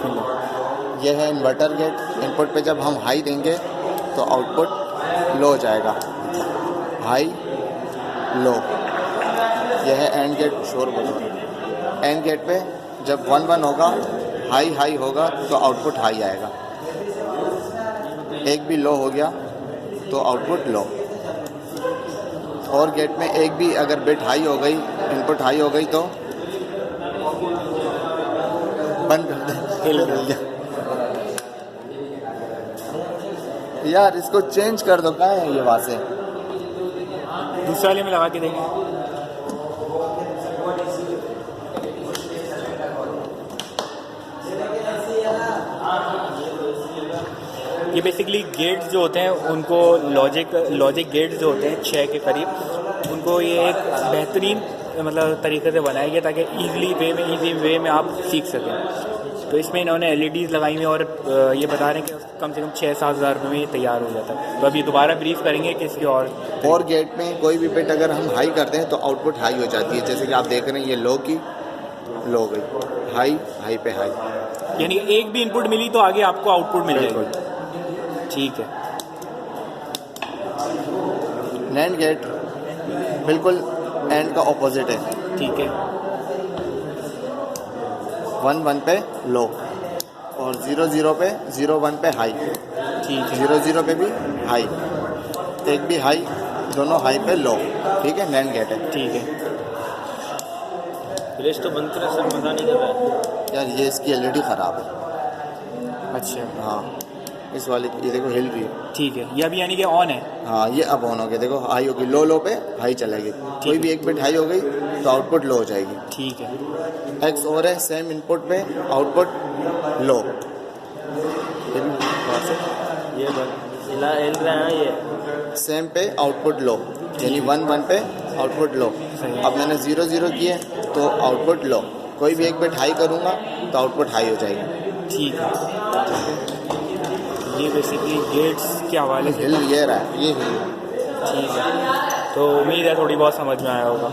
बिस्मिल्लाह। ये है inverter gate. Input पे जब हम हाई देंगे तो आउटपुट लो हो जाएगा, हाई लो। यह है एंड गेट। शोर बोलो। एंड गेट पे जब 1 1 होगा, हाई हाई होगा तो आउटपुट हाई आएगा। एक भी लो हो गया तो आउटपुट लो। और गेट में एक भी अगर बिट हाई हो गई, इनपुट हाई हो गई तो बंद कर दे। यार इसको चेंज कर दो, कहाँ है ये वहाँ से? दूसरे वाले में लगा के देंगे। ये बेसिकली गेट्स जो होते हैं उनको लॉजिक गेट्स जो होते हैं 6 के करीब, उनको ये एक बेहतरीन मतलब तरीके से बनाया गया ताकि इजी वे में आप सीख सकें। तो इसमें इन्होंने LEDs लगाई हुई और ये बता रहे हैं कि कम से कम 6-7 हज़ार रुपये में ये तैयार हो जाता है। तो अभी दोबारा ब्रीफ करेंगे कि इसकी और गेट में कोई भी बिट अगर हम हाई करते हैं तो आउटपुट हाई हो जाती है। जैसे कि आप देख रहे हैं ये लो की लो गई, हाई हाई पे हाई, यानी एक भी इनपुट मिली तो आगे आपको आउटपुट मिल जाएगा। ठीक है। नैंड गेट बिल्कुल एंड का ऑपोजिट है। ठीक है। 1 1 पे लो और 0 0 पे 0 1 पे हाई। ठीक है। 0 0 पे भी हाई, एक भी हाई, दोनों हाई पे लो। ठीक है, नैंड गेट है। ठीक है। फ्लैश तो बंद करें सर, मज़ा नहीं कर रहा है यार ये इसकी LED ख़राब है। अच्छा। हाँ, इस वाली ये देखो हिल रही है। ठीक है, ये अभी यानी कि ऑन है। हाँ, ये अब ऑन हो गया। देखो हाई होगी, लो लो पे हाई चलेगी। कोई भी एक बिट हाई हो गई तो आउटपुट लो हो जाएगी। ठीक है। एक्स और है सेम इनपुट पे आउटपुट लो। ये हिला हिल रहा है ये सेम पे आउटपुट लो, यानी 1 1 पे आउटपुट लो। अब मैंने 0 0 किए तो आउटपुट लो। कोई भी एक बिट हाई करूँगा तो आउटपुट हाई हो जाएगी। ठीक है। ये बेसिकली गेट्स के हवाले से हिल ये रहा है, ये हिल। ठीक है। तो उम्मीद है थोड़ी बहुत समझ में आया होगा।